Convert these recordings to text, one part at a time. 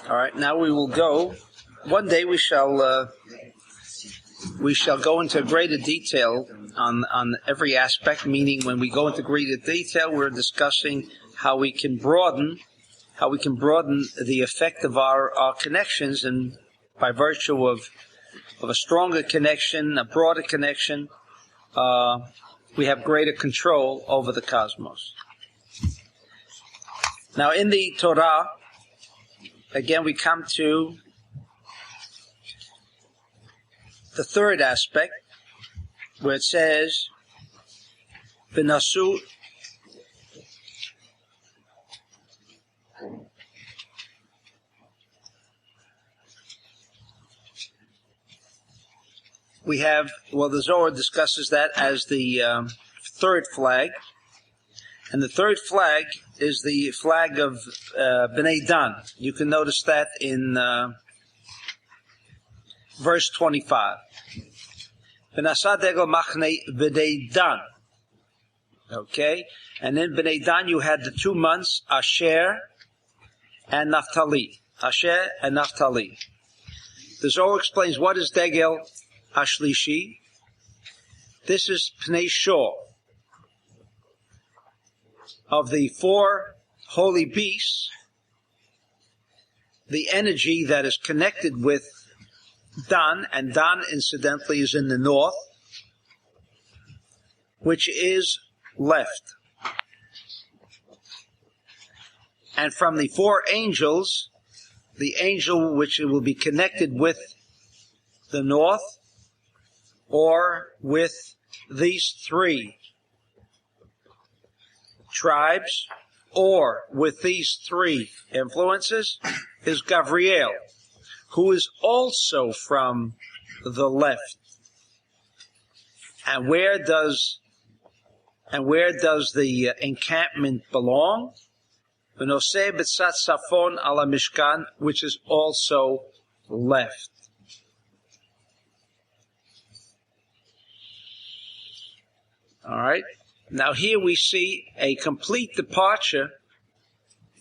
All right, now we will go. One day we shall go into greater detail on every aspect. Meaning, when we go into greater detail, we're discussing how we can broaden the effect of our connections, and by virtue of a stronger connection, a broader connection, we have greater control over the cosmos. Now, in the Torah, again, we come to the third aspect, where it says, "V'nasu." We have, the Zohar discusses that as the third flag, and the third flag is the flag of Bnei Dan. You can notice that in verse 25. V'nasa degel machne Bnei Dan. Okay? And in Bnei Dan you had the 2 months, Asher and Naphtali. Asher and Naphtali. The Zohar explains what is Degel Ashlishi. This is Pnei Shor. Of the 4 holy beasts, the energy that is connected with Dan, and Dan incidentally is in the north, which is left. And from the 4 angels, the angel which will be connected with the north, or with these 3 tribes, or with these 3 influences, is Gabriel, who is also from the left. And where does the encampment belong? V'noseh b'tzat safon ala mishkan, which is also left. All right. Now here we see a complete departure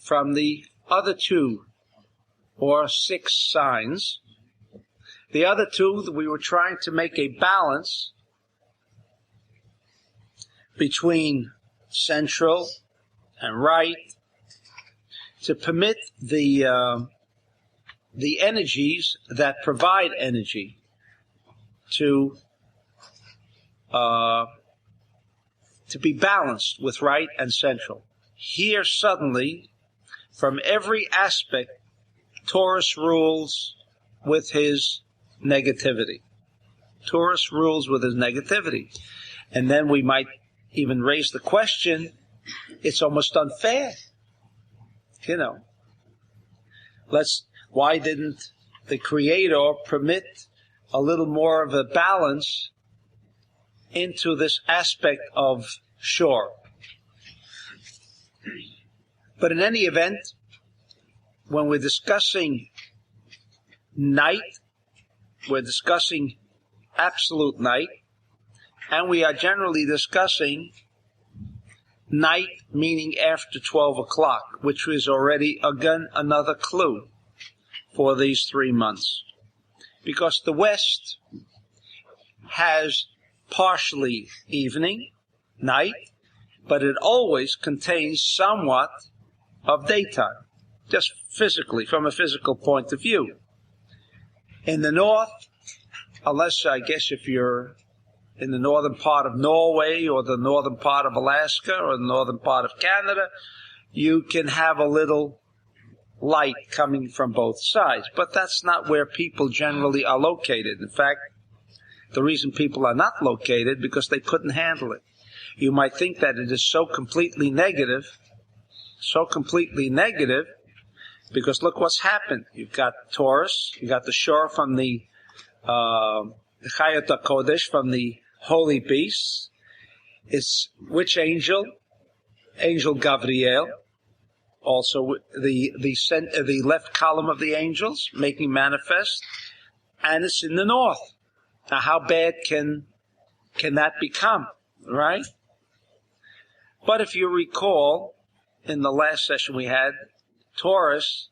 from the other 2 or 6 signs. The other 2, we were trying to make a balance between central and right to permit the energies that provide energy to be balanced with right and central. Here suddenly, from every aspect, Taurus rules with his negativity. Taurus rules with his negativity. And then we might even raise the question, it's almost unfair. Why didn't the Creator permit a little more of a balance into this aspect of Shor? But in any event, when we're discussing night, we're discussing absolute night, and we are generally discussing night meaning after 12 o'clock, which is already, again, another clue for these 3 months. Because the West has partially evening, night, but it always contains somewhat of daytime, just physically, from a physical point of view. In the north, unless I guess if you're in the northern part of Norway or the northern part of Alaska or the northern part of Canada, you can have a little light coming from both sides. But that's not where people generally are located. In fact, the reason people are not located because they couldn't handle it. You might think that it is so completely negative, because look what's happened. You've got Taurus, you've got the Shor from the Chayot HaKodesh, from the holy beasts. It's which angel? Angel Gabriel. Also the left column of the angels, making manifest. And it's in the north. Now how bad can that become, right? But if you recall, in the last session we had, Taurus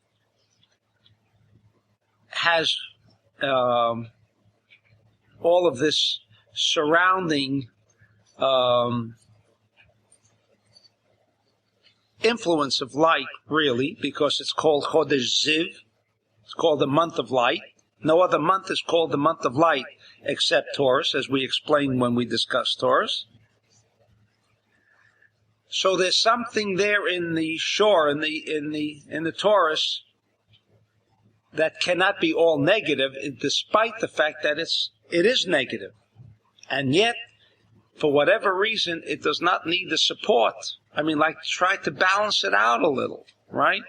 has all of this surrounding influence of light, really, because it's called Chodesh Ziv. It's called the month of light. No other month is called the month of light except Taurus, as we explained when we discussed Taurus. So there's something there in the shore, in the Taurus, that cannot be all negative, despite the fact that it is negative. And yet, for whatever reason, it does not need the support. I mean, like, try to balance it out a little, right?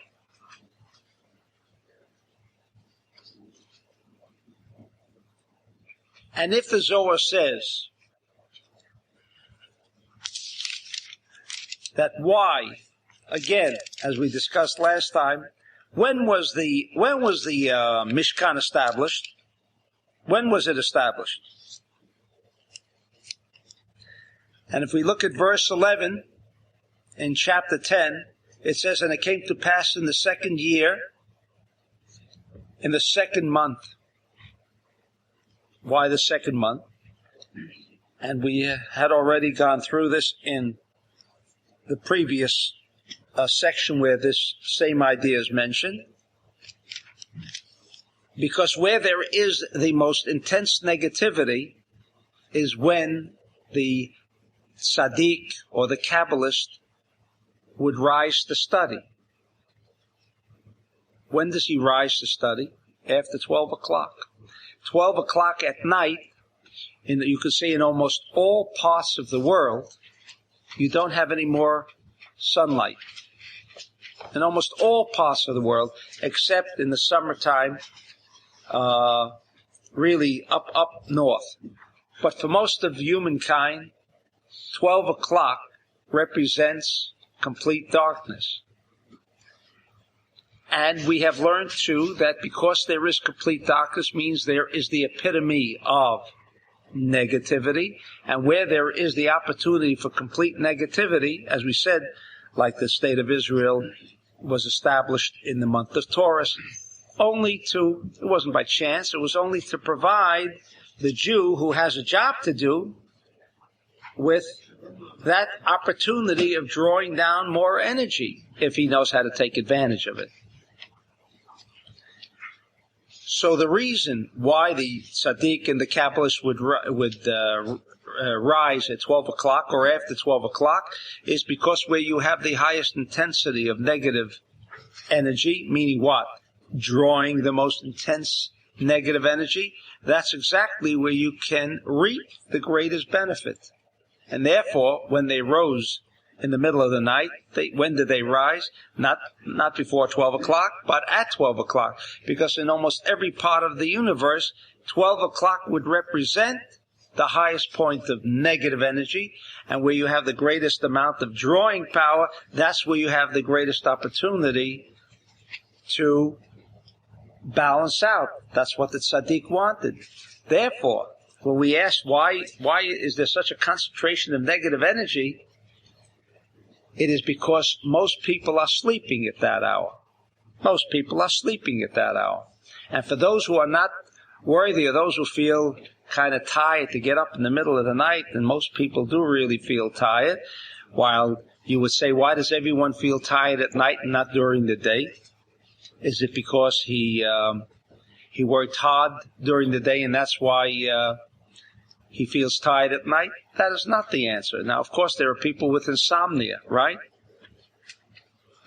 And if the Zohar says that why, again, as we discussed last time, when was the Mishkan established? When was it established? And if we look at verse 11 in chapter 10, it says, "And it came to pass in the second year, in the second month." Why the second month? And we had already gone through this in the previous section where this same idea is mentioned. Because where there is the most intense negativity is when the tzaddik or the Kabbalist would rise to study. When does he rise to study? After 12 o'clock. 12 o'clock at night, you could say in almost all parts of the world, you don't have any more sunlight. In almost all parts of the world, except in the summertime, really up north. But for most of humankind, 12 o'clock represents complete darkness. And we have learned, too, that because there is complete darkness means there is the epitome of negativity. And where there is the opportunity for complete negativity, as we said, like the state of Israel was established in the month of Taurus, it wasn't by chance, it was only to provide the Jew who has a job to do with that opportunity of drawing down more energy, if he knows how to take advantage of it. So the reason why the tzaddik and the Kabbalist would rise at 12 o'clock or after 12 o'clock is because where you have the highest intensity of negative energy, meaning what? Drawing the most intense negative energy, that's exactly where you can reap the greatest benefit. And therefore, when they rose in the middle of the night, when did they rise? Not before 12 o'clock, but at 12 o'clock. Because in almost every part of the universe, 12 o'clock would represent the highest point of negative energy. And where you have the greatest amount of drawing power, that's where you have the greatest opportunity to balance out. That's what the tzaddik wanted. Therefore, when we ask why is there such a concentration of negative energy, it is because most people are sleeping at that hour. Most people are sleeping at that hour. And for those who are not worthy, or those who feel kind of tired to get up in the middle of the night, and most people do really feel tired, while you would say, why does everyone feel tired at night and not during the day? Is it because he worked hard during the day and that's why he feels tired at night? That is not the answer. Now, of course, there are people with insomnia, right?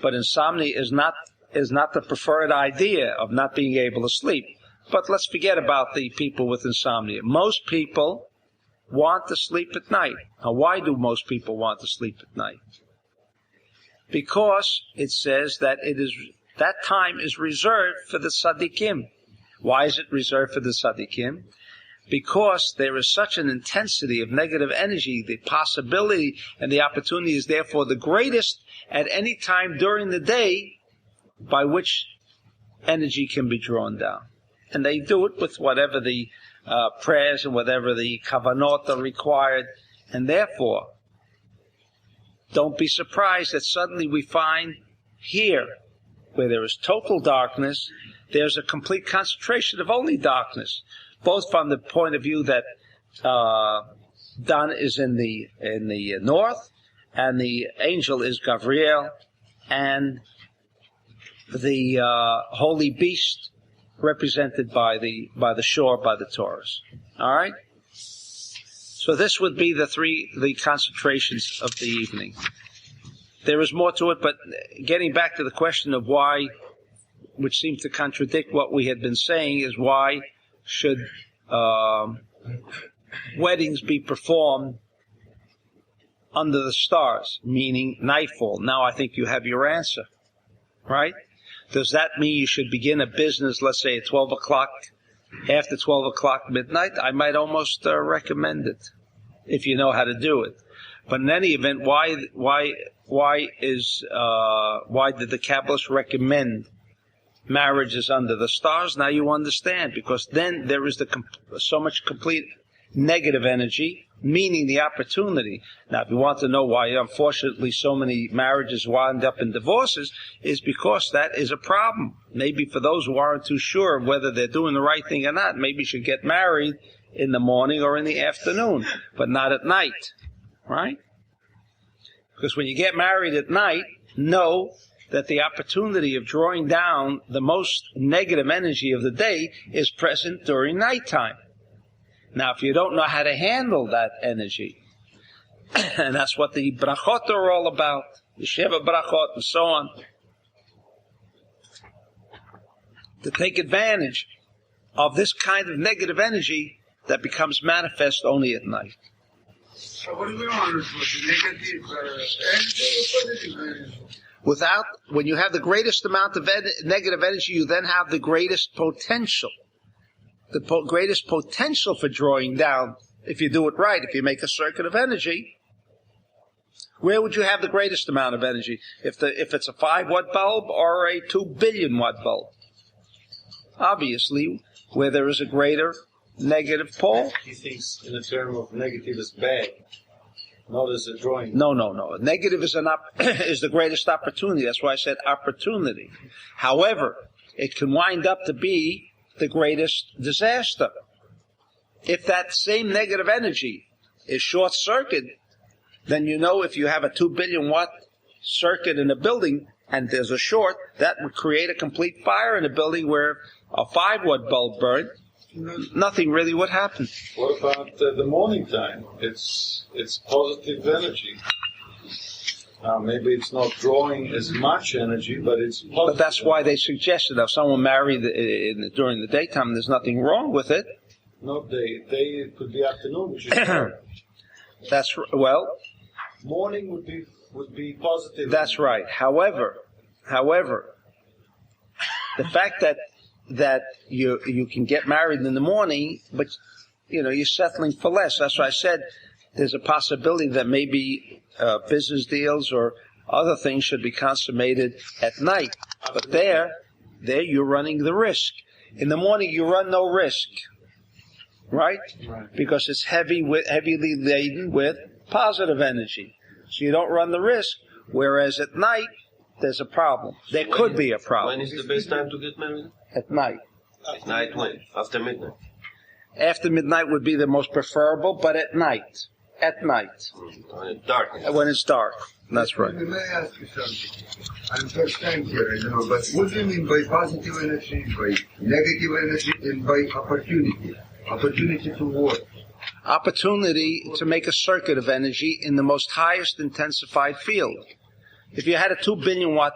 But insomnia is not the preferred idea of not being able to sleep. But let's forget about the people with insomnia. Most people want to sleep at night. Now, why do most people want to sleep at night? Because it says that that time is reserved for the tzaddikim. Why is it reserved for the tzaddikim? Because there is such an intensity of negative energy, the possibility and the opportunity is therefore the greatest at any time during the day by which energy can be drawn down. And they do it with whatever the prayers and whatever the kavanot are required. And therefore, don't be surprised that suddenly we find here, where there is total darkness, there's a complete concentration of only darkness, both from the point of view that Dan is in the north, and the angel is Gabriel, and the holy beast represented by the shore, by the Taurus. All right. So this would be the concentrations of the evening. There is more to it, but getting back to the question of why, which seems to contradict what we had been saying, is why should weddings be performed under the stars, meaning nightfall? Now I think you have your answer, right? Does that mean you should begin a business, let's say at 12 o'clock, after 12 o'clock midnight? I might almost recommend it, if you know how to do it. But in any event, why did the Kabbalists recommend marriages under the stars? Now you understand, because then there is so much complete negative energy, meaning the opportunity. Now, if you want to know why, unfortunately, so many marriages wind up in divorces, is because that is a problem. Maybe for those who aren't too sure of whether they're doing the right thing or not, maybe you should get married in the morning or in the afternoon, but not at night, right? Because when you get married at night, know that the opportunity of drawing down the most negative energy of the day is present during nighttime. Now, if you don't know how to handle that energy, and that's what the brachot are all about, the Sheva brachot and so on, to take advantage of this kind of negative energy that becomes manifest only at night. So what do we want? Negative energy? When you have the greatest amount of negative energy, you then have the greatest potential. The greatest potential for drawing down, if you do it right, if you make a circuit of energy. Where would you have the greatest amount of energy? If it's a 5-watt bulb or a 2 billion watt bulb? Obviously, where there is a greater negative pole. He thinks in the term of negative is bad, not as a drawing. No. Negative is is the greatest opportunity. That's why I said opportunity. However, it can wind up to be the greatest disaster. If that same negative energy is short-circuited, then you know if you have a 2 billion watt circuit in a building and there's a short, that would create a complete fire in a building where a 5-watt bulb burned. Nothing really would happen. What about the morning time? It's positive energy. Now, maybe it's not drawing as much energy, but it's positive. But that's why they suggested if someone married during the daytime, there's nothing wrong with it. Not day. Day, it could be afternoon, which is better. That's well. Morning would be positive. That's right. However, the fact that you can get married in the morning, but you're settling for less. That's why I said there's a possibility that maybe business deals or other things should be consummated at night. But there you're running the risk. In the morning you run no risk, right? Because it's heavily laden with positive energy, so you don't run the risk. Whereas at night there's a problem. There could be a problem. When is the best time to get married? At night. At night when? After midnight? After midnight would be the most preferable, but at night. At night. When it's dark. When it's dark. That's right. May I ask you something? I'm first time here, I know, but what do you mean by positive energy, by negative energy, and by opportunity? Opportunity to what? Opportunity to make a circuit of energy in the most highest intensified field. If you had a 2 billion watt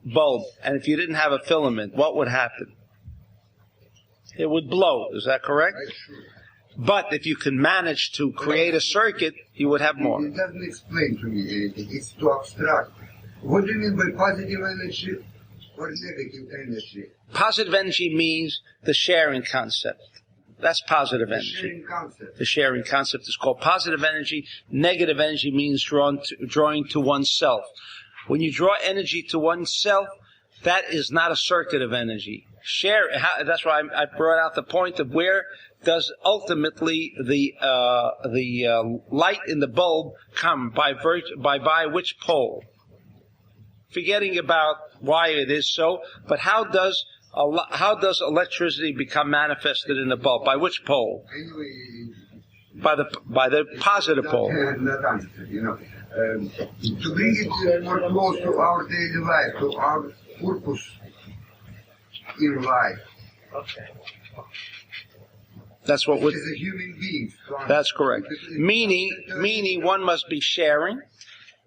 bulb, and if you didn't have a filament, what would happen? It would blow. Is that correct? But if you can manage to create a circuit, you would have more. It doesn't explain to me anything. It's too abstract. What do you mean by positive energy or negative energy? Positive energy means the sharing concept. That's positive energy. Sharing concept. The sharing concept is called positive energy. Negative energy means drawing to oneself. When you draw energy to oneself, that is not a circuit of energy. That's why I brought out the point of where does ultimately the light in the bulb come by which pole? Forgetting about why it is so, but how does electricity become manifested in the bulb? By which pole? Anyway, By the positive pole. not answer, to bring it more close to our daily life, to our purpose in life. Okay. That's what As a human being. That's correct. Meaning one must be sharing.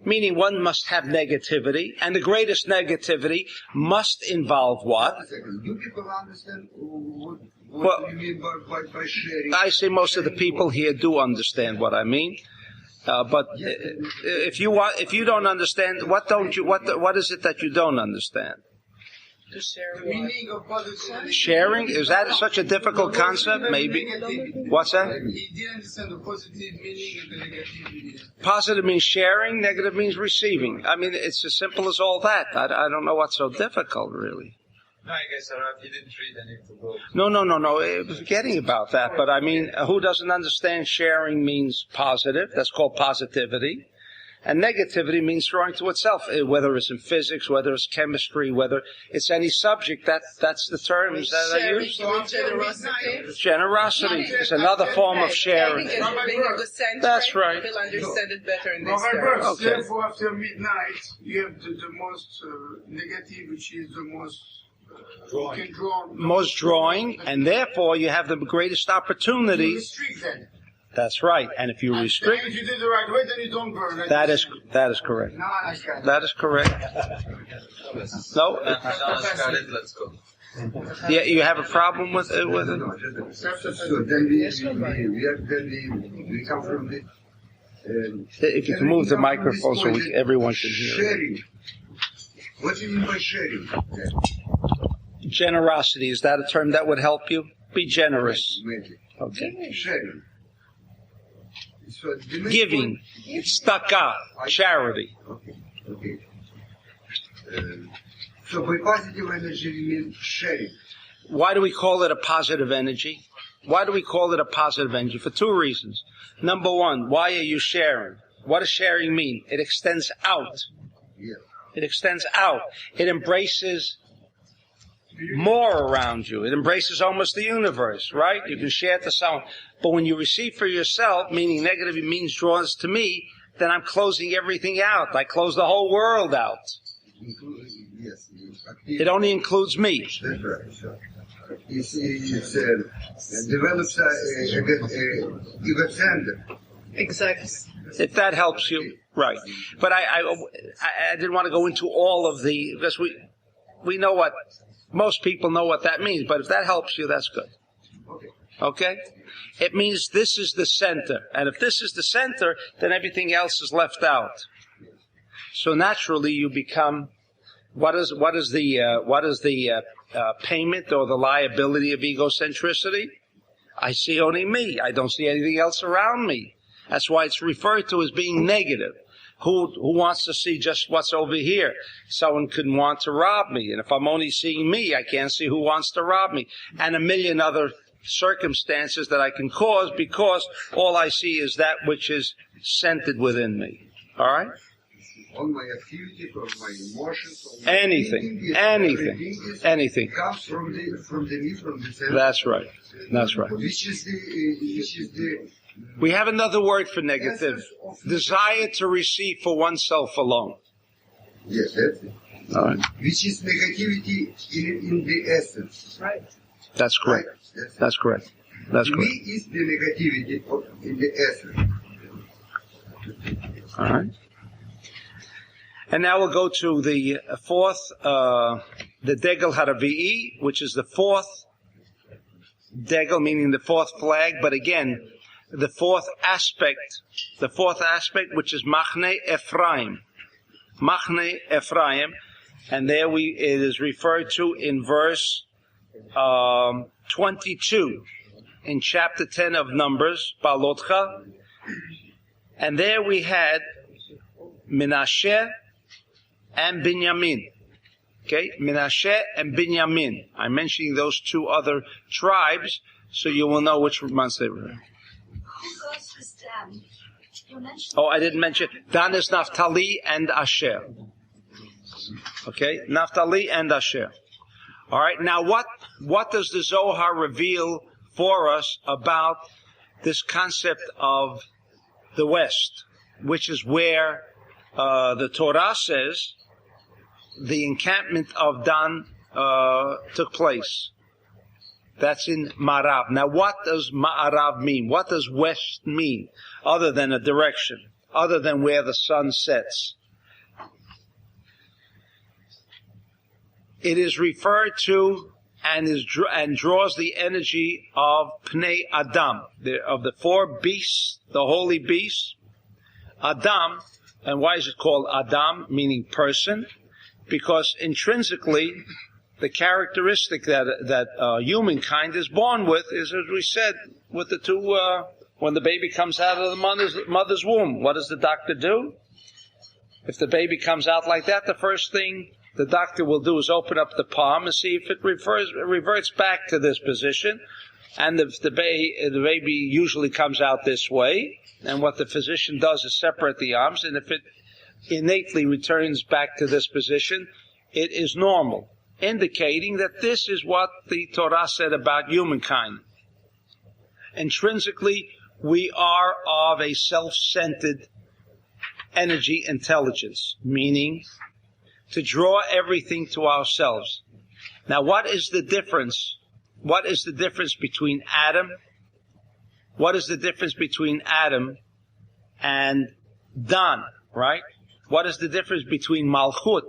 Meaning one must have negativity, and the greatest negativity must involve what? Do people understand what you mean by sharing? I say most of the people here do understand what I mean. But if you don't understand, what is it that you don't understand? The meaning of positive. Sharing? Is that such a difficult concept? Maybe. What's that? He didn't understand the positive meaning and the negative meaning. Positive means sharing, negative means receiving. I mean, it's as simple as all that. I don't know what's so difficult, really. No, I guess, Rav, you didn't read any of the book. No. Forgetting about that. But I mean, who doesn't understand sharing means positive? That's called positivity. And negativity means throwing to itself, whether it's in physics, whether it's chemistry, whether it's any subject. That's the terms that are used. Generosity is another form of sharing. That's right. They'll understand it better in this Rav terms. Berg, Okay. therefore after midnight, you have the most negative, which is the most Drawing. you can draw. Most drawing, and therefore you have the greatest You opportunity. restrict that. That's right. And if you And restrict, if you do it the right way, then you don't burn. that is correct. Now I understand. That is correct. No, Let's go. yeah, you have a problem with it. So then we come from the. If you can move the microphone so everyone can hear. Sharing. What do you mean by sharing? Generosity, is that a term that would help you? Be generous. Maybe. Okay. Sharing. So Giving, tzedakah, charity. Okay. So by positive energy, we mean sharing. Why do we call it a positive energy? Why do we call it a positive energy? For two reasons. Number one, why are you sharing? What does sharing mean? It extends out. Yeah. It extends out. It embraces more around you. It embraces almost the universe, right? You can share it to someone. But when you receive for yourself, meaning negative means draws to me, then I'm closing everything out. I close the whole world out. Yes. It only includes me. That's right. So it develops ego-center. Exactly. If that helps you, right. But I didn't want to go into all of the, because we know what, most people know what that means, but if that helps you, that's good. Okay? It means this is the center. And if this is the center, then everything else is left out. So naturally you become, what is the payment or the liability of egocentricity? I see only me. I don't see anything else around me. That's why it's referred to as being negative. Who wants to see just what's over here? Someone could want to rob me. And if I'm only seeing me, I can't see who wants to rob me. And a million other circumstances that I can cause because all I see is that which is centered within me. All right? All my activities, all my emotions, all my Anything comes from the center. That's right. That's right. Which is the We have another word for negative. Desire to receive for oneself alone. yes, that's it. All right. Which is negativity in the essence. Right. That's correct. Right? That's correct. That's Me correct. is the negativity in the essence. All right. And now we'll go to the fourth, the Degel Haravi'i, which is the fourth Degel, meaning the fourth flag, but again, the fourth aspect, which is Machne Ephraim. Machne Ephraim, and there it is referred to in verse 22 in chapter 10 of Numbers, Beha'alotcha, and there we had Menashe and Binyamin. Okay, Menashe and Binyamin. I'm mentioning those two other tribes so you will know which months they were. Who goes with Dan? You mentioned. Oh, I didn't mention. Dan is Naphtali and Asher. Okay, Naphtali and Asher. All right. Now, what does the Zohar reveal for us about this concept of the West, which is where the Torah says the encampment of Dan took place? That's in Ma'arav. Now, what does Ma'arav mean? What does West mean, other than a direction, other than where the sun sets? It is referred to and draws the energy of Pnei Adam, of the four beasts, the holy beasts. Adam, and why is it called Adam, meaning person? Because intrinsically, the characteristic that humankind is born with is, as we said, with the two, when the baby comes out of the mother's womb, what does the doctor do? If the baby comes out like that, the first thing the doctor will do is open up the palm and see if it reverts back to this position. And if the baby usually comes out this way, and what the physician does is separate the arms, and if it innately returns back to this position, it is normal, indicating that this is what the Torah said about humankind. Intrinsically, we are of a self-centered energy intelligence, meaning to draw everything to ourselves. Now, what is the difference? What is the difference between Adam? What is the difference between Adam and Dan, right? What is the difference between Malchut?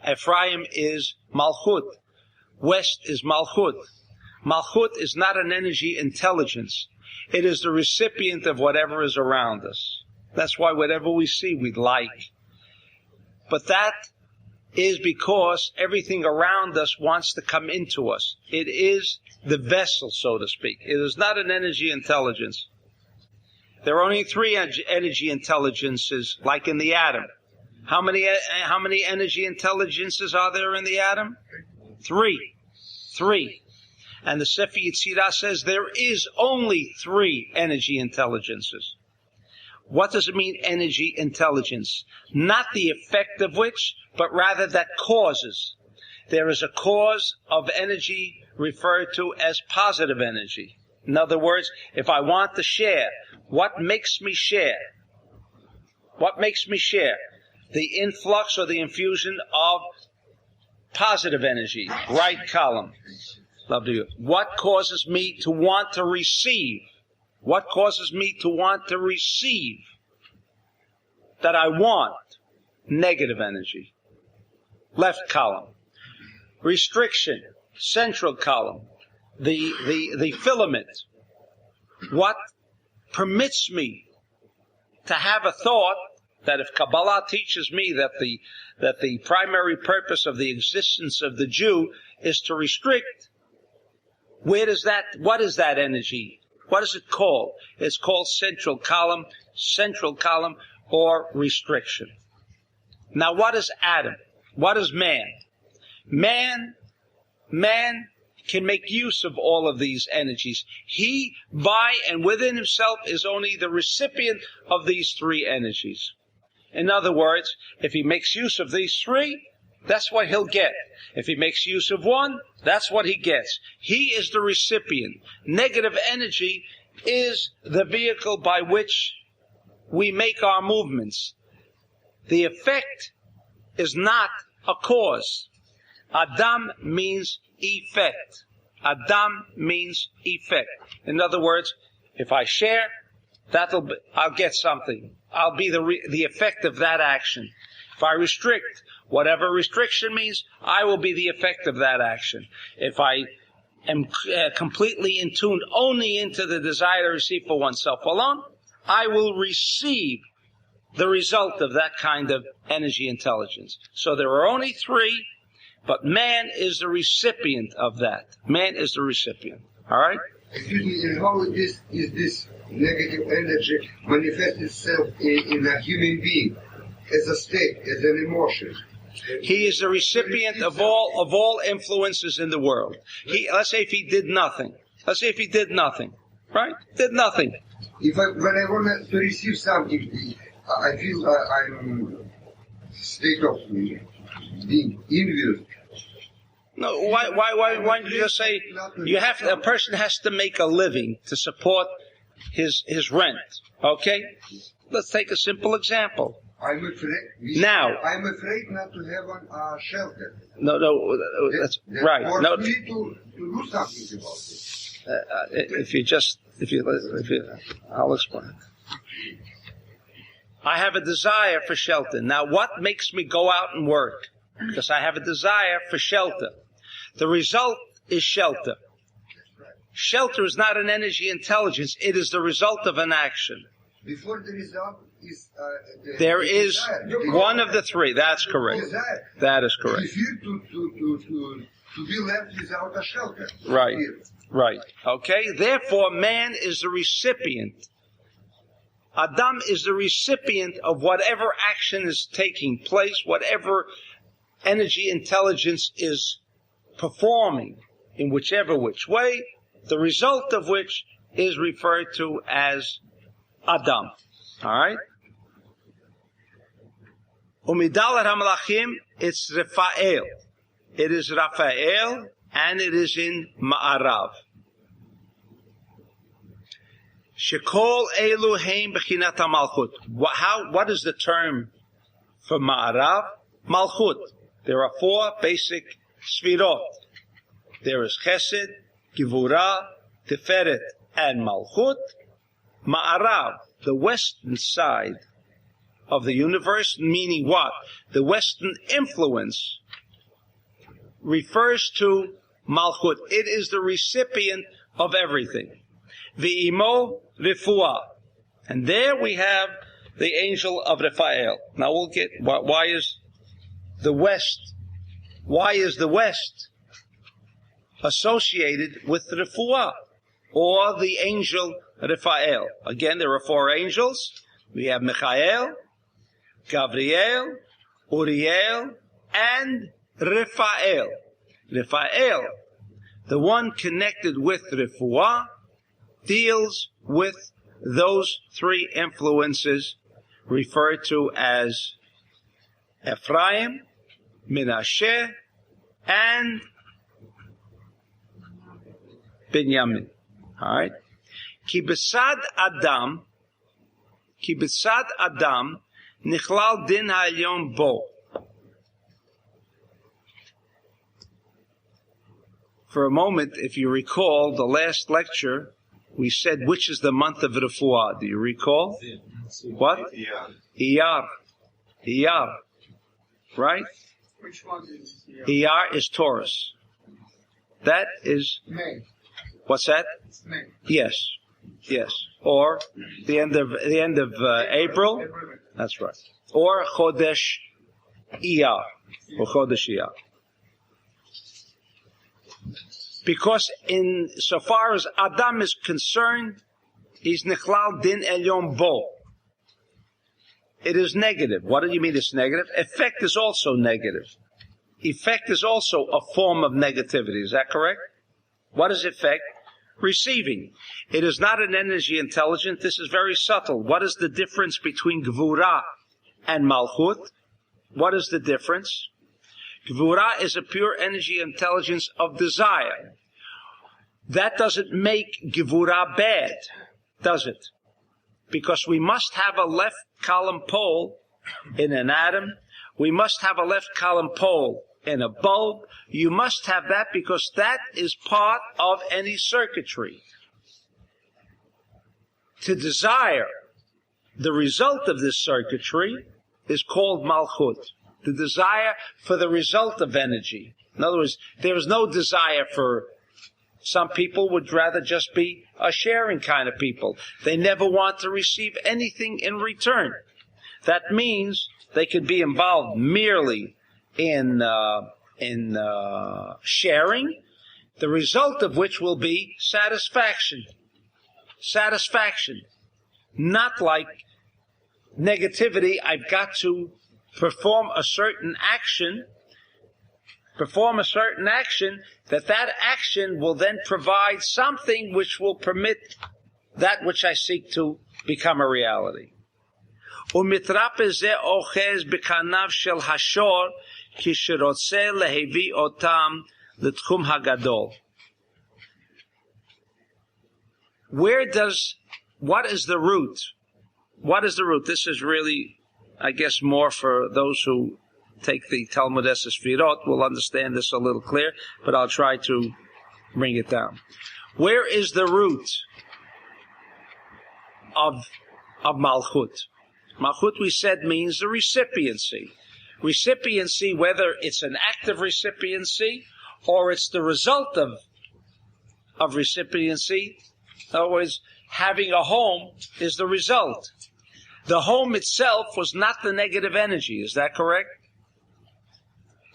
Ephraim is Malchut. West is Malchut. Malchut is not an energy intelligence. It is the recipient of whatever is around us. That's why whatever we see, we like. But that is because everything around us wants to come into us. It is the vessel, so to speak. It is not an energy intelligence. There are only three energy intelligences, like in the atom. How many energy intelligences are there in the atom? Three. And the Sefer Yetzirah says there is only 3 energy intelligences. What does it mean, energy intelligence? Not the effect of which, but rather that causes. There is a cause of energy referred to as positive energy. In other words, if I want to share, what makes me share? What makes me share? The influx or the infusion of positive energy, right column. Love to you. What causes me to want to receive? What causes me to want to receive? That I want negative energy. Left column. Restriction, central column. The filament. What permits me to have a thought that if Kabbalah teaches me that the primary purpose of the existence of the Jew is to restrict, what is that energy? What is it called? It's called central column, or restriction. Now, what is Adam? What is man? Man can make use of all of these energies. He, by and within himself, is only the recipient of these 3 energies. In other words, if he makes use of these 3, that's what he'll get. If he makes use of 1, that's what he gets. He is the recipient. Negative energy is the vehicle by which we make our movements. The effect is not a cause. Adam means effect. Adam means effect. In other words, if I share, I'll get something. I'll be the effect of that action. If I restrict, whatever restriction means, I will be the effect of that action. If I am completely in tune only into the desire to receive for oneself alone, I will receive the result of that kind of energy intelligence. So there are only 3, but man is the recipient of that. Man is the recipient. All right? Excuse me, and how is this negative energy manifest itself in a human being as a state, as an emotion? He is the recipient of all influences in the world. Let's say if he did nothing. Right? Did nothing. When I want to receive something, I feel I'm state of being envious. No, why don't you just say a person has to make a living to support his rent. Okay? Let's take a simple example. I'm afraid not to have a shelter. No, that's right. No, for me to do something about it. I'll explain. I have a desire for shelter. Now, what makes me go out and work? Because I have a desire for shelter. The result is shelter. Shelter is not an energy intelligence. It is the result of an action. Before the result is there is one of the three. That's correct. That is correct. Refuse to be left without a shelter. Right. Right. Okay. Therefore, man is the recipient. Adam is the recipient of whatever action is taking place, whatever energy intelligence is performing in whichever which way, the result of which is referred to as Adam. Alright? Umidalat HaMelachim, it's Raphael. It is Raphael, and it is in Ma'arav. Shekol Elu Heim Bechinat HaMalchut. What is the term for Ma'arav? Malchut. There are four basic Sfirot. There is Chesed, Gevurah, Tiferet, and Malchut. Ma'arav, the western side of the universe, meaning what? The western influence refers to Malchut. It is the recipient of everything. V'imo Refuah. And there we have the angel of Raphael. Now we'll get, why is the West associated with Refuah, or the angel Raphael? Again, there are four angels. We have Michael, Gabriel, Uriel, and Raphael. Raphael, the one connected with Refuah, deals with those three influences referred to as Ephraim, Menashe, and Binyamin. All right. Ki besad Adam, nichlal din ha'elyon bo. For a moment, if you recall, the last lecture, we said which is the month of Refuah. Do you recall? What? Iyar. Right? Which one is Iyar is Taurus. That is... May. What's that? It's May. Yes. Or the end of April. That's right. Or Chodesh Iyar. Or Chodesh Iyar. Because so far as Adam is concerned, he's Nichlal Din Elyon Bo. It is negative. What do you mean it's negative? Effect is also negative. Effect is also a form of negativity. Is that correct? What is effect? Receiving. It is not an energy intelligence. This is very subtle. What is the difference between Gvura and Malchut? What is the difference? Gvura is a pure energy intelligence of desire. That doesn't make Gvura bad, does it? Because we must have a left column pole in an atom. We must have a left column pole in a bulb. You must have that because that is part of any circuitry. To desire the result of this circuitry is called Malchut. The desire for the result of energy. In other words, there is no desire for... Some people would rather just be a sharing kind of people. They never want to receive anything in return. That means they could be involved merely in sharing, the result of which will be satisfaction. Satisfaction. Not like negativity, I've got to perform a certain action, that action will then provide something which will permit that which I seek to become a reality. ומתרפא זה אוחז בכנף של השור כשרוצה להביא אותם לתחום הגדול. What is the root? What is the root? This is really, I guess, more for those who take the Talmud Sfirot will understand this a little clear, but I'll try to bring it down. Where is the root of Malchut? Malchut, we said, means the recipiency. Recipiency, whether it's an active recipiency or it's the result of recipiency. In other words, having a home is the result. The home itself was not the negative energy. Is that correct?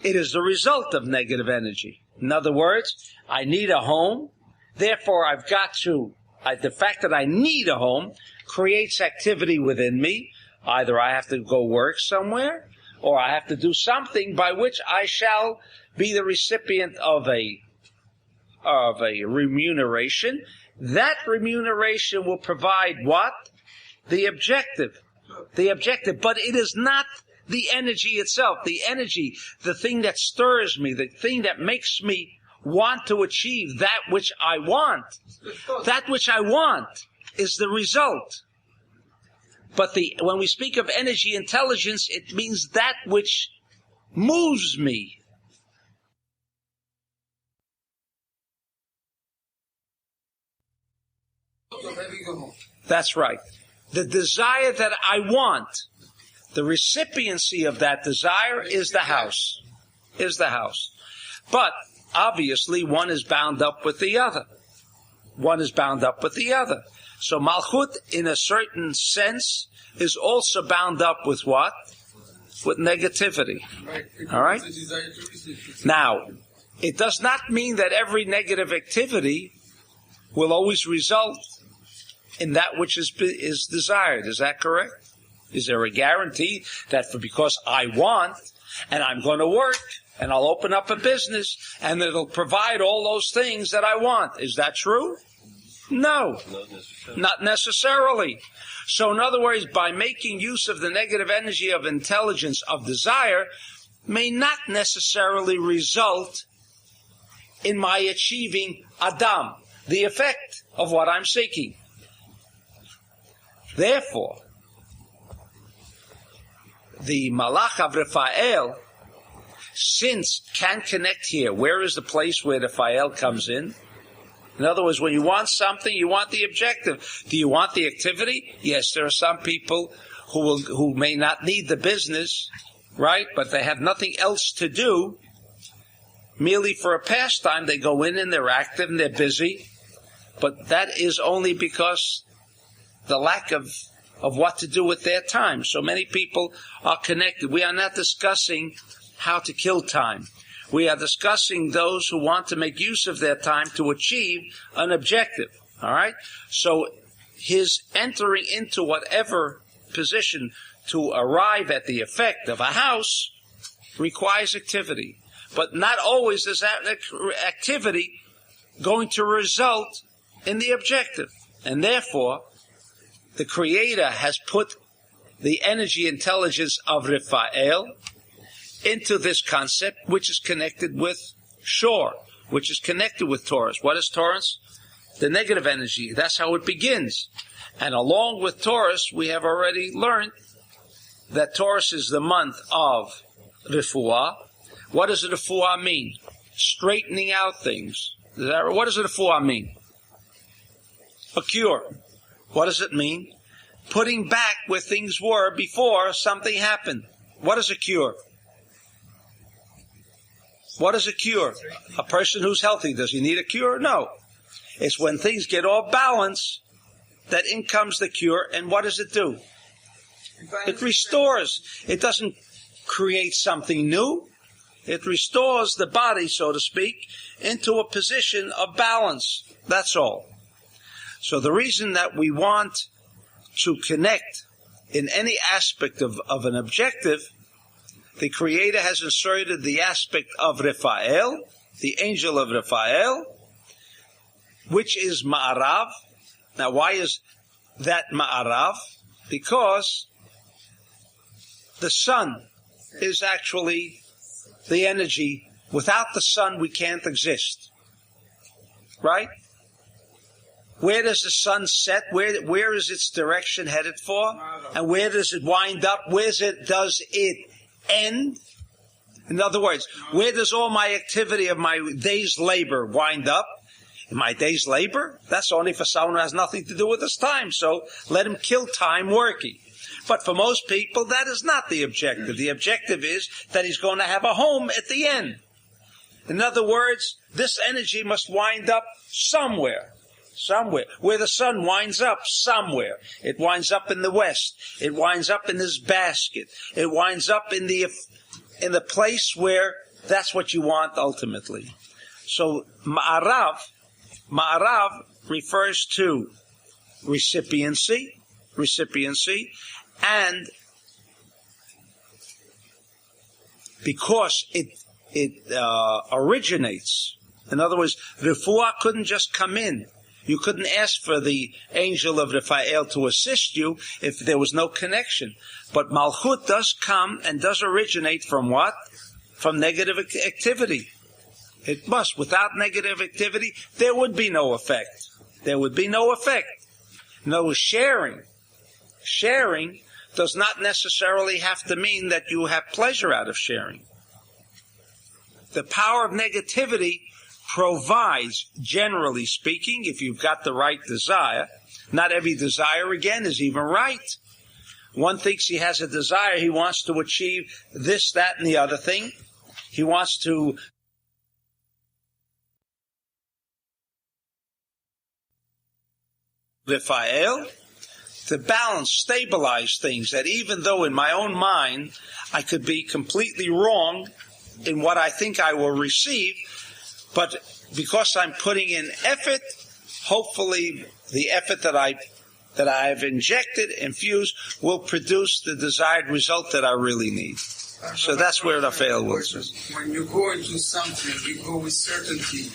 It is the result of negative energy. In other words, I need a home. Therefore, I've got to, the fact that I need a home creates activity within me. Either I have to go work somewhere, or I have to do something by which I shall be the recipient of a remuneration. That remuneration will provide what? The objective. But it is not the energy itself. The energy, the thing that stirs me, the thing that makes me want to achieve that which I want. That which I want is the result. But when we speak of energy intelligence, it means that which moves me. That's right. The desire that I want, the recipiency of that desire is the house. But obviously one is bound up with the other. So Malchut, in a certain sense, is also bound up with what? With negativity. All right? Now, it does not mean that every negative activity will always result in that which is desired. Is that correct? Is there a guarantee that because I want, and I'm going to work, and I'll open up a business, and it'll provide all those things that I want? Is that true? No, not necessarily. So in other words, by making use of the negative energy of intelligence, of desire, may not necessarily result in my achieving Adam, the effect of what I'm seeking. Therefore, the Malach of Raphael, since can connect here. Where is the place where the Raphael comes in? In other words, when you want something, you want the objective. Do you want the activity? Yes, there are some people who may not need the business, right? But they have nothing else to do. Merely for a pastime, they go in and they're active and they're busy. But that is only because the lack of what to do with their time. So many people are connected. We are not discussing how to kill time. We are discussing those who want to make use of their time to achieve an objective. All right? So his entering into whatever position to arrive at the effect of a house requires activity. But not always is that activity going to result in the objective. And therefore, the Creator has put the energy intelligence of Raphael into this concept, which is connected with Shor, which is connected with Taurus. What is Taurus? The negative energy. That's how it begins. And along with Taurus, we have already learned that Taurus is the month of Refuah. What does Refuah mean? Straightening out things. What does Refuah mean? A cure. What does it mean? Putting back where things were before something happened. What is a cure? What is a cure? A person who's healthy, does he need a cure? No. It's when things get off balance that in comes the cure, and what does it do? It restores. It doesn't create something new. It restores the body, so to speak, into a position of balance. That's all. So the reason that we want to connect in any aspect of an objective the Creator has inserted the aspect of Raphael, the angel of Raphael, which is Ma'arav. Now, why is that Ma'arav? Because the sun is actually the energy. Without the sun, we can't exist. Right? Where does the sun set? Where is its direction headed for? And where does it wind up? Does it end? In other words, where does all my activity of my day's labor wind up? In my day's labor? That's only for someone who has nothing to do with his time. So let him kill time working. But for most people, that is not the objective. The objective is that he's going to have a home at the end. In other words, this energy must wind up somewhere. Somewhere. Where the sun winds up, somewhere. It winds up in the west. It winds up in this basket. It winds up in the place where that's what you want ultimately. So Ma'arav refers to recipiency, and because it originates. In other words, Refuah couldn't just come in. You couldn't ask for the angel of Raphael to assist you if there was no connection. But Malchut does come and does originate from what? From negative activity. It must. Without negative activity, there would be no effect. There would be no effect. No sharing. Sharing does not necessarily have to mean that you have pleasure out of sharing. The power of negativity provides, generally speaking, if you've got the right desire. Not every desire, again, is even right. One thinks he has a desire, he wants to achieve this, that, and the other thing. He wants to Raphael, to balance, stabilize things, that even though in my own mind I could be completely wrong in what I think I will receive, but because I'm putting in effort, hopefully the effort that I have injected, infused, will produce the desired result that I really need. So that's where Raphael works. When you go into something, you go with certainty.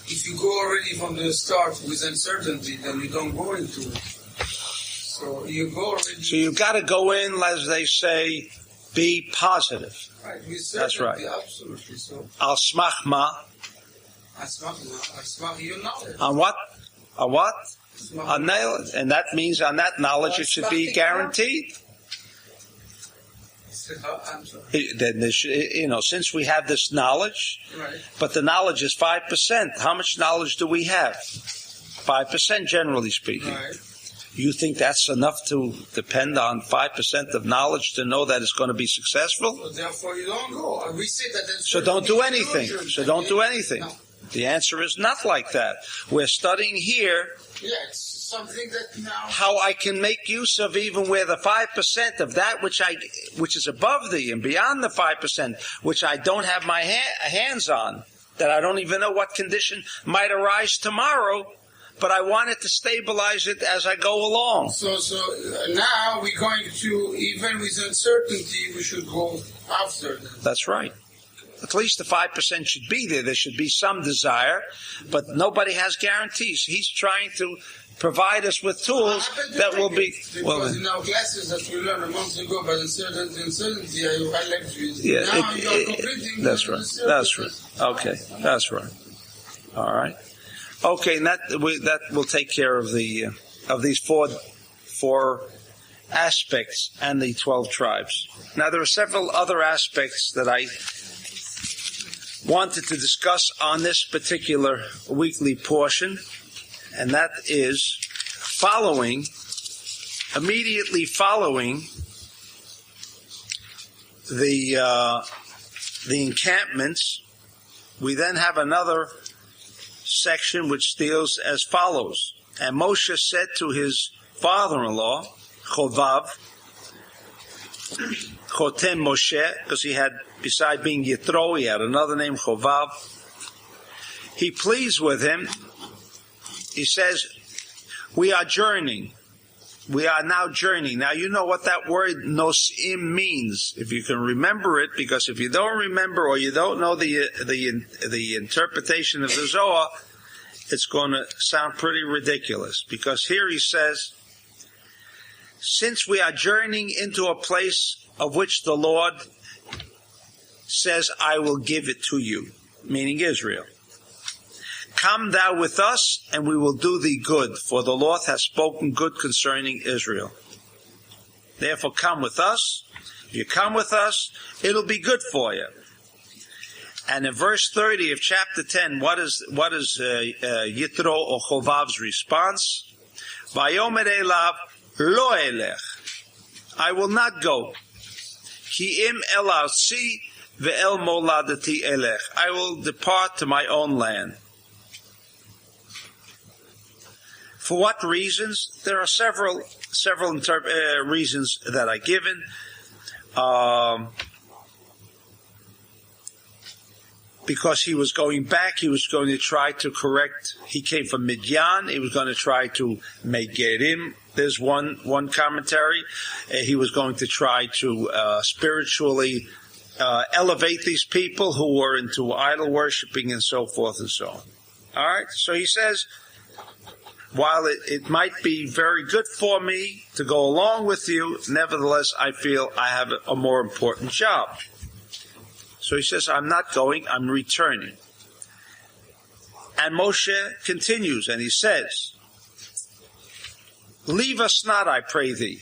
If you go already from the start with uncertainty, then you don't go into it. So you go already. So you've got to go in, as they say, be positive. Right, with certainty, that's right. Absolutely. So. Al smach ma. Al smach your knowledge. On what? On what? On knowledge, and that means on that knowledge it should be guaranteed. Then since we have this knowledge, right. But the knowledge is 5%. How much knowledge do we have? 5%, generally speaking. Right. You think that's enough to depend on 5% of knowledge to know that it's going to be successful? So therefore, you don't go. We say that. So don't do anything. So don't do anything. No. The answer is not like that. We're studying here. Yeah, it's something that now. How I can make use of even where the 5% of that which is above thee and beyond the 5%, which I don't have my hands on, that I don't even know what condition might arise tomorrow, but I wanted to stabilize it as I go along. So now we're going to, even with uncertainty, we should go after them. That's right. At least the 5% should be there. There should be some desire, but nobody has guarantees. He's trying to provide us with tools that will be... Because in our classes that we learned a month ago about uncertainty, I left you. Yeah, now you're completing. That's right. That's right. Okay, that's right. All right. Okay, and that will take care of these four aspects and the 12 tribes. Now there are several other aspects that I wanted to discuss on this particular weekly portion, and that is immediately following the encampments. We then have another section which deals as follows. And Moshe said to his father-in-law, Chovav, Chotem Moshe, because he had, beside being Yitro, he had another name, Chovav. He pleads with him. He says, we are journeying. We are now journeying. Now you know what that word nosim means, if you can remember it, because if you don't remember or you don't know the interpretation of the Zohar, it's going to sound pretty ridiculous. Because here he says, since we are journeying into a place of which the Lord says, I will give it to you, meaning Israel. Come thou with us, and we will do thee good, for the Lord has spoken good concerning Israel. Therefore come with us. If you come with us, it'll be good for you. And in verse 30 of chapter 10, what is Yitro or Chovav's response? Vayomer elav lo elech. I will not go. Ki im el arsi ve'el moladati elech. I will depart to my own land. For what reasons? There are several reasons that are given. Because he was going back, he was going to try to correct. He came from Midian. He was going to try to make Gerim. There's one commentary. He was going to try to spiritually elevate these people who were into idol worshiping and so forth and so on. All right. So he says, while it might be very good for me to go along with you, nevertheless, I feel I have a more important job. So he says, I'm not going, I'm returning. And Moshe continues, and he says, leave us not, I pray thee,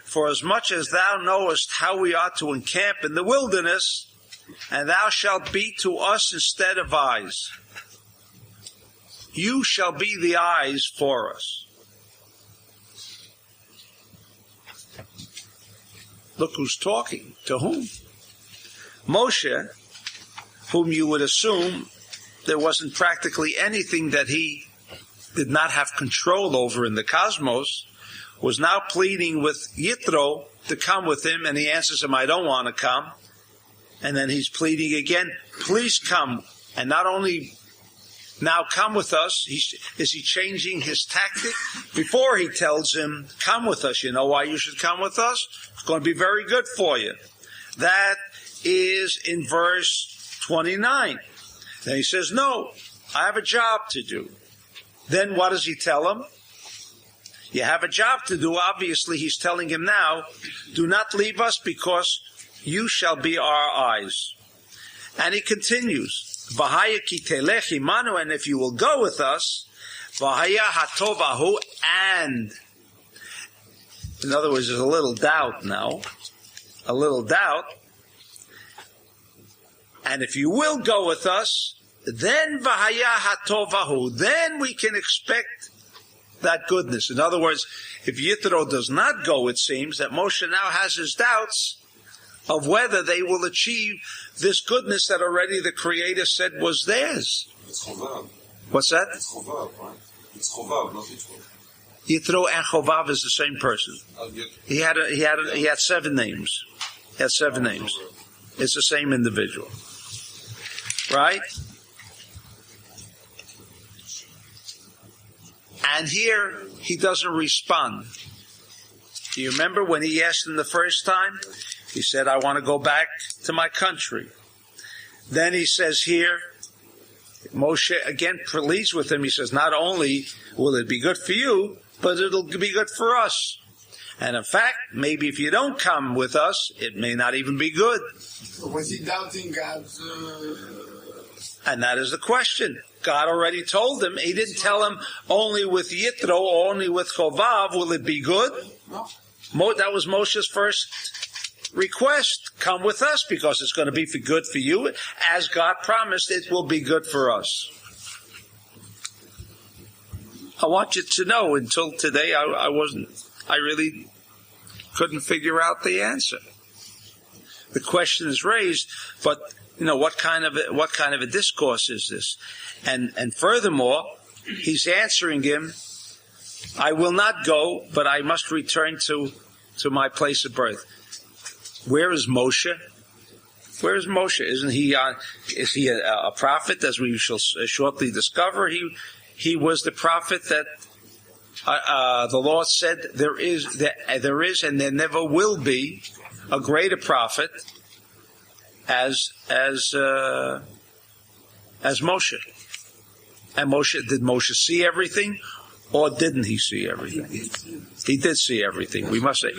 for as much as thou knowest how we ought to encamp in the wilderness, and thou shalt be to us instead of eyes. You shall be the eyes for us. Look who's talking. To whom? Moshe, whom you would assume there wasn't practically anything that he did not have control over in the cosmos, was now pleading with Yitro to come with him, and he answers him, I don't want to come. And then he's pleading again, please come. And not only now come with us, is he changing his tactic? Before he tells him, come with us, you know why you should come with us? It's going to be very good for you. That is in verse 29. Then he says, no, I have a job to do. Then what does he tell him? You have a job to do. Obviously, he's telling him now, do not leave us because you shall be our eyes. And he continues, V'haya ki telech imanu, and if you will go with us, V'haya hatovahu, and, in other words, there's a little doubt now, a little doubt, and if you will go with us, then V'haya hatovahu, then we can expect that goodness. In other words, if Yitro does not go, it seems that Moshe now has his doubts of whether they will achieve this goodness that already the Creator said was theirs. It's Chovav. What's that? It's Chovav, right? It's Chovav, not Yitro. Yitro and Chovav is the same person. He had 7 names. He had 7 names. It's the same individual. Right? And here, he doesn't respond. Do you remember when he asked him the first time? He said, I want to go back to my country. Then he says here, Moshe again pleads with him. He says, not only will it be good for you, but it'll be good for us. And in fact, maybe if you don't come with us, it may not even be good. So was he doubting God's... And that is the question. God already told him. He didn't tell him only with Yitro or only with Chovav will it be good. No. That was Moshe's first request. Come with us because it's going to be good for you. As God promised, it will be good for us. I want you to know, until today, I really couldn't figure out the answer. The question is raised, but what kind of a discourse is this? And furthermore, he's answering him, I will not go, but I must return to my place of birth. Where is Moshe? Where is Moshe? Isn't he? Is he a prophet? As we shall shortly discover, he was the prophet that The Lord said there is, and there never will be a greater prophet as Moshe. And did Moshe see everything, or didn't he see everything? He did see everything. We must say.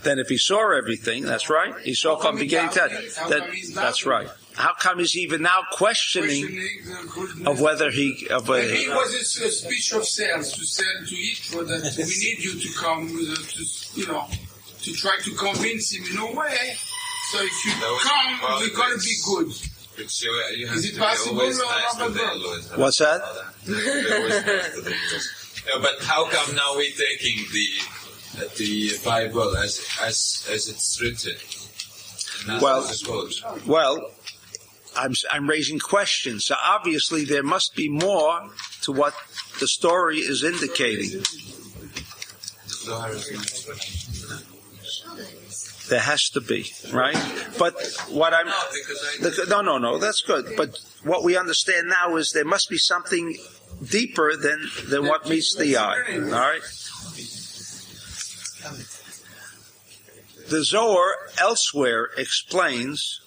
Then, if he saw everything, that's right. He saw from beginning to end. That's right. How come he's even now questioning of whether he? Maybe it was a speech of sales to sell to Yitro that we need you to come, to try to convince him in a way. So if you come, we're going to be good. Is it possible? What's that? But how come now we're taking the Bible as it's written? Well, I'm raising questions. So obviously there must be more to what the story is indicating. There has to be, right? But what no, that's good. But what we understand now is there must be something deeper than what meets the eye. All right. The Zohar elsewhere explains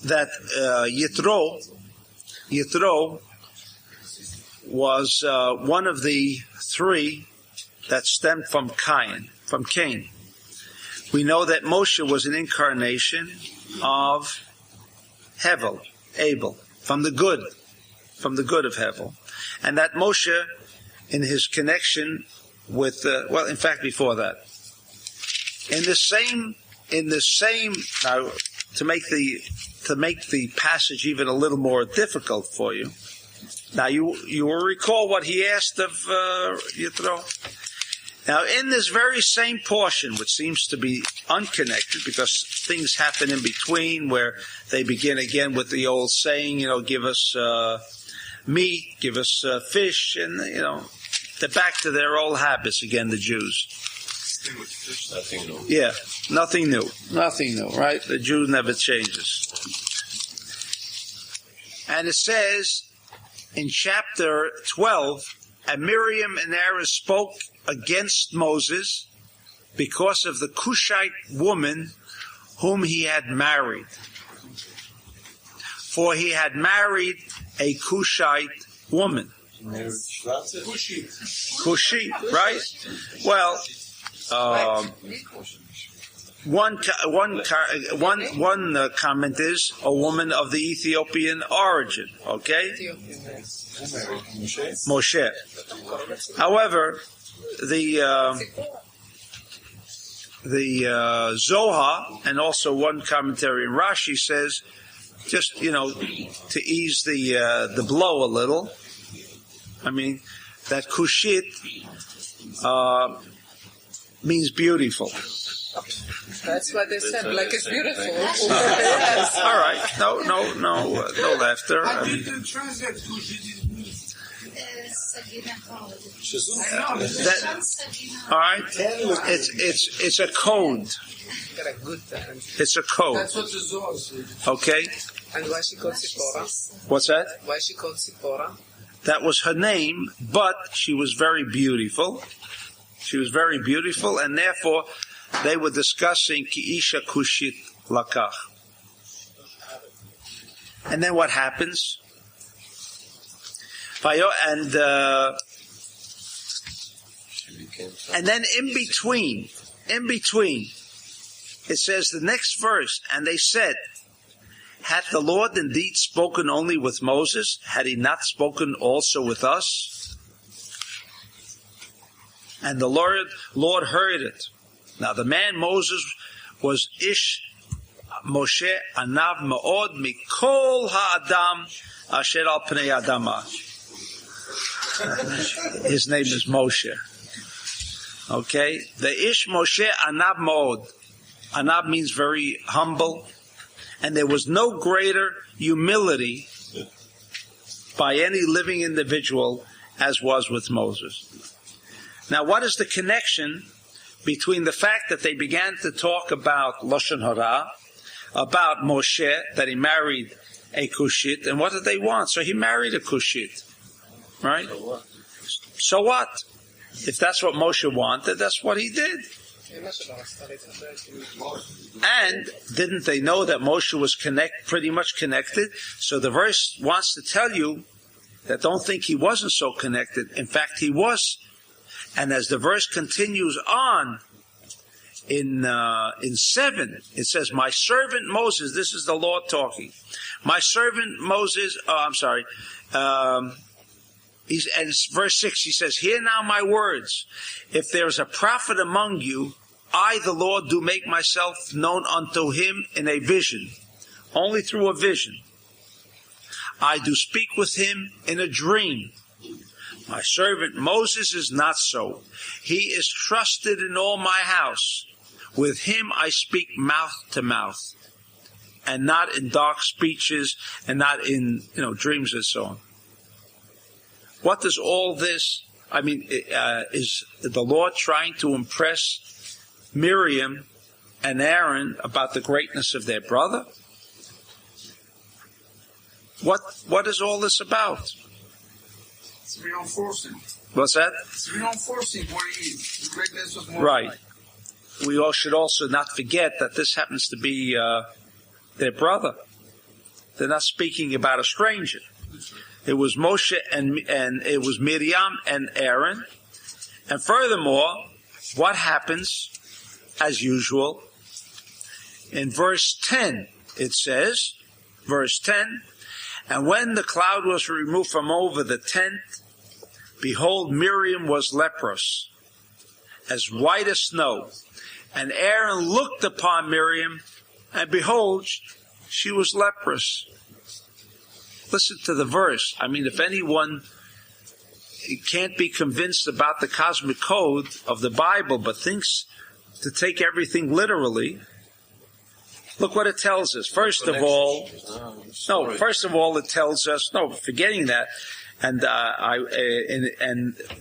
that Yitro was one of the three that stemmed from Cain. We know that Moshe was an incarnation of Abel, from the good of Hevel, and that Moshe, in his connection with, in fact, before that, in the same. Now, to make the passage even a little more difficult for you. Now, you will recall what he asked of Yitro. Now, in this very same portion, which seems to be unconnected because things happen in between where they begin again with the old saying, give us meat, give us fish, and, they're back to their old habits again, the Jews. Nothing new. Yeah, nothing new, right? The Jew never changes. And it says in chapter 12, and Miriam and Aaron spoke against Moses because of the Cushite woman whom he had married. For he had married a Cushite woman. Cushite, right? Well, one comment is a woman of the Ethiopian origin. Okay, Moshe. However, the Zohar and also one commentary in Rashi says, just to ease the blow a little. I mean, that Kushit means beautiful. That's what they said. Like it's beautiful. All right. No laughter. How do you translate Kushit? All right. It's a code. It's a code. That's what the Zohar says. Okay. And why she called Zipporah? What's that? Why she called Zipporah? That was her name, but she was very beautiful. She was very beautiful, and therefore they were discussing Ki Isha Kushit Lakach. And then what happens? And then in between, it says the next verse, and they said, had the Lord indeed spoken only with Moses? Had he not spoken also with us? And the Lord heard it. Now the man Moses was Ish Moshe Anav Ma'od Mikol Ha'adam Asher Al Pnei Adama. His name is Moshe. Okay? The Ish Moshe Anav Ma'od. Anab means very humble. And there was no greater humility by any living individual as was with Moses. Now, what is the connection between the fact that they began to talk about Lashon Hara, about Moshe, that he married a Cushit, and what did they want? So he married a Cushit. Right? So what? If that's what Moshe wanted, that's what he did. And didn't they know that Moshe was pretty much connected? So the verse wants to tell you that don't think he wasn't so connected. In fact, he was. And as the verse continues on, in 7, it says, my servant Moses, this is the Lord talking. My servant Moses, and verse 6, he says, hear now my words. If there is a prophet among you, I, the Lord, do make myself known unto him in a vision, only through a vision. I do speak with him in a dream. My servant Moses is not so. He is trusted in all my house. With him I speak mouth to mouth, and not in dark speeches, and not in dreams and so on. What does all this? Is the Lord trying to impress Miriam and Aaron about the greatness of their brother? What is all this about? It's reinforcing. What's that? It's reinforcing what he is, the greatness of Moses. Right. We all should also not forget that this happens to be their brother. They're not speaking about a stranger. It was Moshe and it was Miriam and Aaron. And furthermore, what happens, as usual, in verse 10, it says, verse 10, and when the cloud was removed from over the tent, behold, Miriam was leprous, as white as snow. And Aaron looked upon Miriam, and behold, she was leprous. Listen to the verse. If anyone can't be convinced about the cosmic code of the Bible, but thinks to take everything literally, look what it tells us. First of all, it tells us, forgetting that, and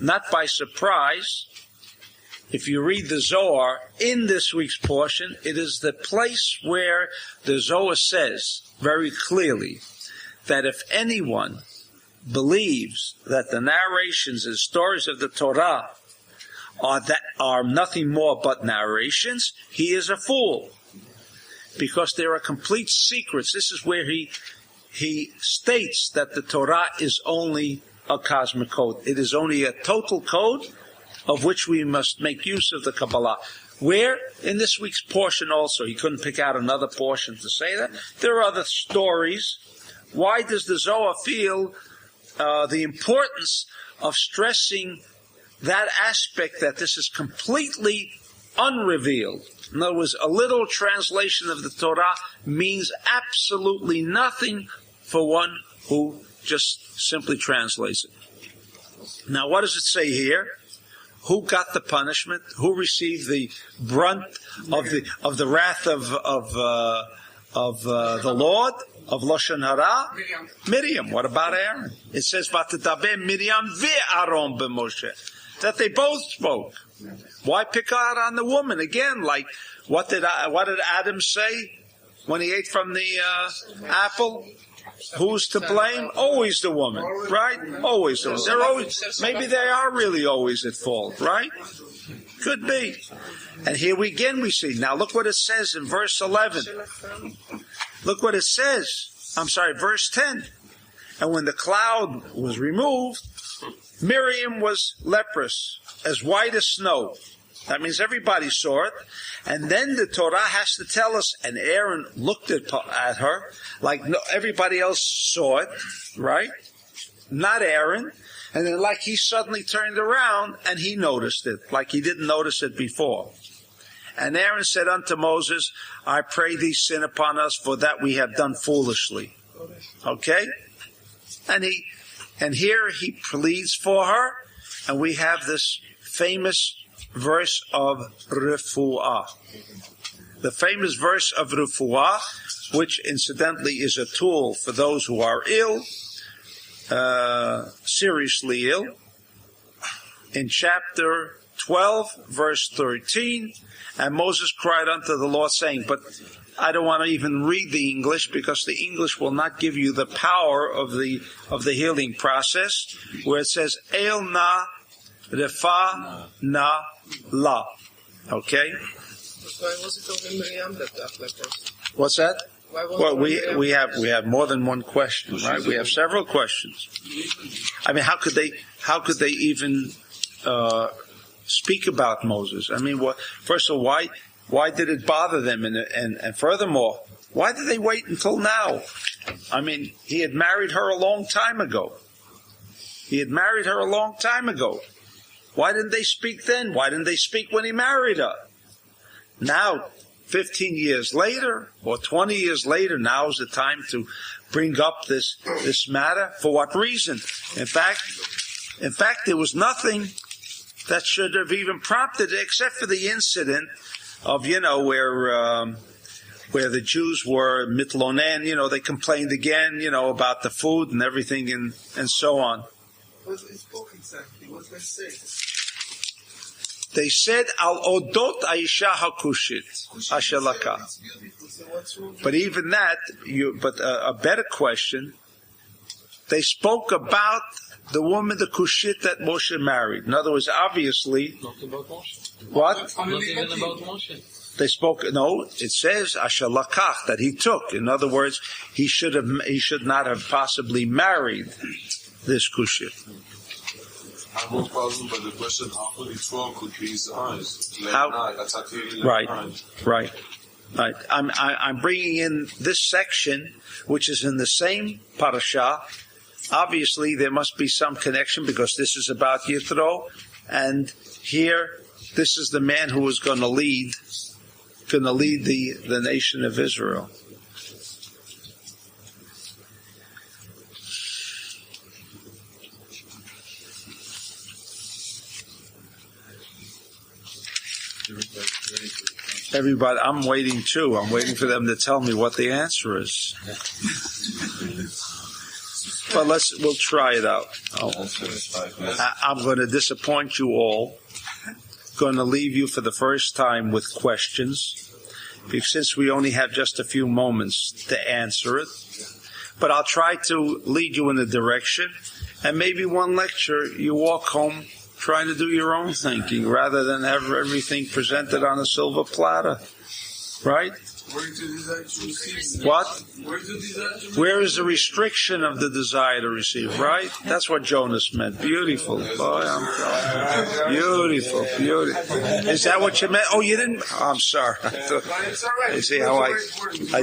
not by surprise, if you read the Zohar in this week's portion, it is the place where the Zohar says very clearly that if anyone believes that the narrations and stories of the Torah are nothing more but narrations, he is a fool. Because there are complete secrets. This is where he states that the Torah is only a cosmic code. It is only a total code of which we must make use of the Kabbalah. Where? In this week's portion also. He couldn't pick out another portion to say that. There are other stories. Why does the Zohar feel the importance of stressing that aspect that this is completely unrevealed? In other words, a literal translation of the Torah means absolutely nothing for one who just simply translates it. Now, what does it say here? Who got the punishment? Who received the brunt of the wrath of the Lord of Lashon Hara? Miriam. What about Aaron? It says Vatadaber Miriam ve'Aaron b'Moshe, that they both spoke. Why pick out on the woman again? Like what did Adam say when he ate from the apple? Who's to blame? Always the woman, right? Always the woman. They're always, maybe they are really always at fault, right? Could be. And here we see. Now look what it says in verse 11. Look what it says. Verse 10. And when the cloud was removed, Miriam was leprous, as white as snow. That means everybody saw it. And then the Torah has to tell us, and Aaron looked at her like everybody else saw it, right? Not Aaron. And then like he suddenly turned around and he noticed it, like he didn't notice it before. And Aaron said unto Moses, I pray thee sin upon us, for that we have done foolishly. Okay? And here he pleads for her, and we have this famous verse of Refuah. The famous verse of Refuah, which incidentally is a tool for those who are ill, seriously ill. In chapter 12, verse 13, and Moses cried unto the Lord, saying, but I don't want to even read the English because the English will not give you the power of the healing process, where it says, El na refa na la. Okay? Why was it only Miriam that got lepers? What's that? Well, we have more than one question, right? We have several questions. I mean, how could they even speak about Moses? I mean, first of all, why did it bother them? And furthermore, why did they wait until now? I mean, he had married her a long time ago. Why didn't they speak then? Why didn't they speak when he married her? Now, 15 years later or 20 years later, now is the time to bring up this matter. For what reason? In fact, there was nothing that should have even prompted it, except for the incident of, where the Jews were mitlonen, they complained again, about the food and everything and so on. What they spoke exactly? What did they say? They said, Al odot aisha hakushit, asher lakah. But even that, a better question, they spoke about the woman, the Kushit that Moshe married. In other words, obviously, Not about Moshe. What? Not even about Moshe. They spoke. No, it says asher lakach, that he took. In other words, he should not have possibly married this Kushit. I have no problem, but the question, how could Yitro could be his eyes? Right. I'm bringing in this section, which is in the same parasha. Obviously, there must be some connection because this is about Yitro, and here, this is the man who was going to lead the nation of Israel. Everybody, I'm waiting too. I'm waiting for them to tell me what the answer is. But we'll try it out. I'm going to disappoint you all. Going to leave you for the first time with questions, because since we only have just a few moments to answer it. But I'll try to lead you in a direction, and maybe one lecture you walk home trying to do your own thinking rather than have everything presented on a silver platter. Right? What? Where is the restriction of the desire to receive? Right? That's what Jonas meant. Beautiful. Boy, I'm beautiful. Is that what you meant? Oh, you didn't? Oh, I'm sorry. You see how I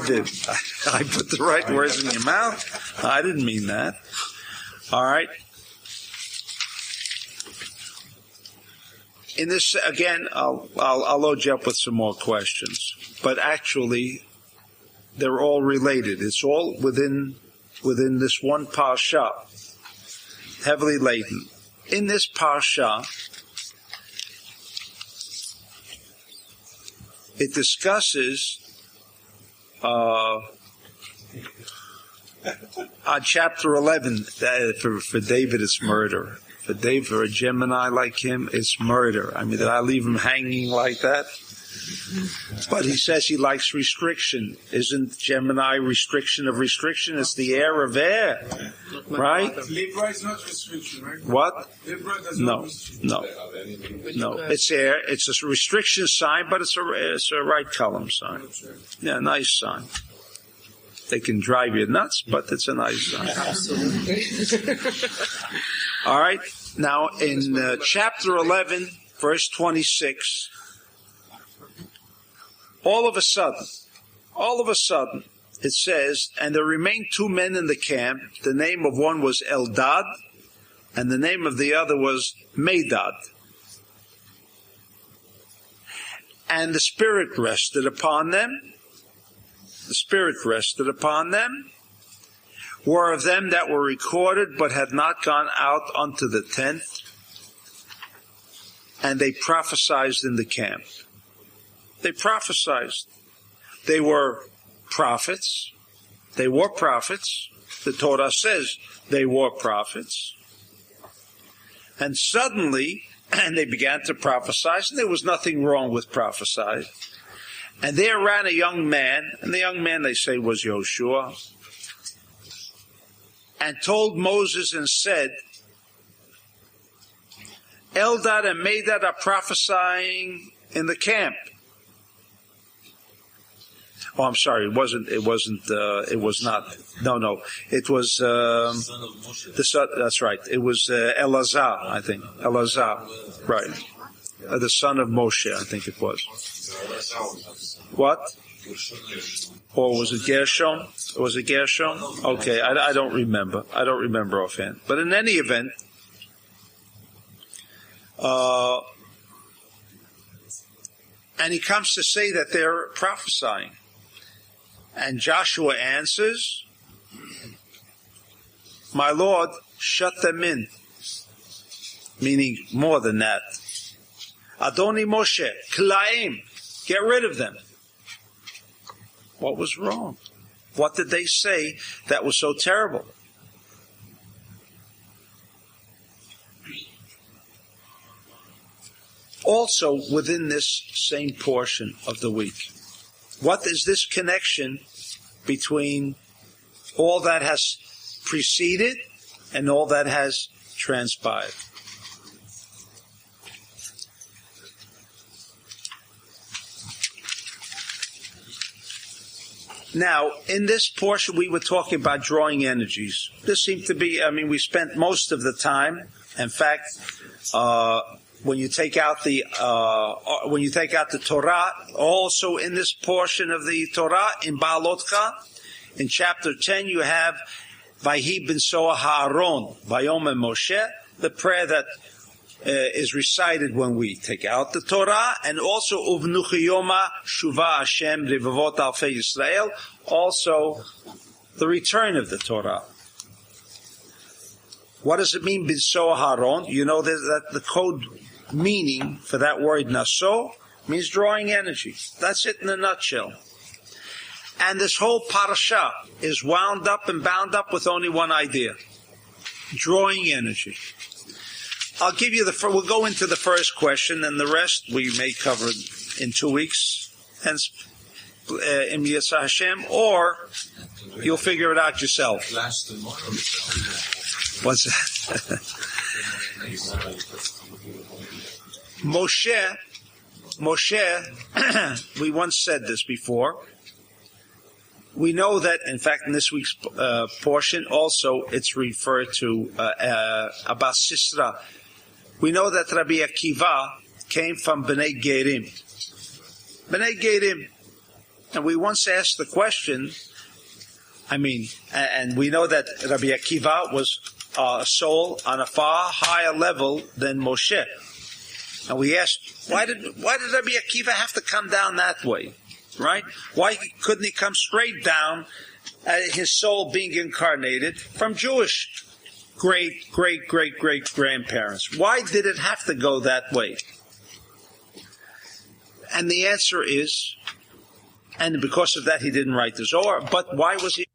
did. I put the right words in your mouth? I didn't mean that. All right. In this, again, I'll load you up with some more questions. But actually, they're all related. It's all within this one parsha, heavily laden. In this parsha, it discusses on chapter 11 that for David it's murder. For David, for a Gemini like him, it's murder. I mean, did I leave him hanging like that? But he says he likes restriction. Isn't Gemini restriction of restriction? It's the air of air, right? Libra is not restriction, right? What? Libra does No. It's air. It's a restriction sign, but it's a right column sign. Yeah, nice sign. They can drive you nuts, but it's a nice sign. Absolutely. All right. Now, in chapter 11, verse 26, all of a sudden, it says, and there remained two men in the camp. The name of one was Eldad, and the name of the other was Medad. And the Spirit rested upon them. Were of them that were recorded, but had not gone out unto the tent, and they prophesied in the camp. They prophesied. They were prophets. The Torah says they were prophets. And suddenly, And they began to prophesy, and there was nothing wrong with prophesying. And there ran a young man, and the young man, they say, was Yoshua, and told Moses and said, Eldad and Medad are prophesying in the camp. Oh, I'm sorry. It was not. No. It was, the son, that's right. It was, Elazar, I think. Elazar. Right. The son of Moshe, I think it was. What? Or was it Gershom? Was it Gershom? Okay. I don't remember. I don't remember offhand. But in any event, and he comes to say that they're prophesying. And Joshua answers, my Lord, shut them in. Meaning more than that. Adoni Moshe, Klaim, get rid of them. What was wrong? What did they say that was so terrible? Also, within this same portion of the week, what is this connection between all that has preceded and all that has transpired? Now, in this portion, we were talking about drawing energies. This seemed to be, we spent most of the time, in fact, when you take out the Torah, also in this portion of the Torah, in Beha'alotcha, in chapter 10, you have Vayhi ben Soah Ha'aron, Vayom and Moshe, the prayer that is recited when we take out the Torah, and also Uvnuchi Yoma Shuva Hashem Revavot Alfei Yisrael, also the return of the Torah. What does it mean, ben Soah Ha'aron? You know that the code meaning for that word naso means drawing energy. That's it in a nutshell. And this whole parasha is wound up and bound up with only one idea: drawing energy. I'll give you we'll go into the first question, and the rest we may cover in 2 weeks, hence in Yisra Hashem, or you'll figure it out yourself. What's that? Moshe, we once said this before. We know that, in fact, in this week's portion, also it's referred to about Sisra. We know that Rabbi Akiva came from Bnei Gerim. Bnei Gerim. And we once asked the question, and we know that Rabbi Akiva was a soul on a far higher level than Moshe. And we asked, why did Rabbi Akiva have to come down that way? Right? Why couldn't he come straight down, his soul being incarnated from Jewish great-great-great-great-grandparents? Why did it have to go that way? And the answer is, and because of that he didn't write the Zohar, but why was he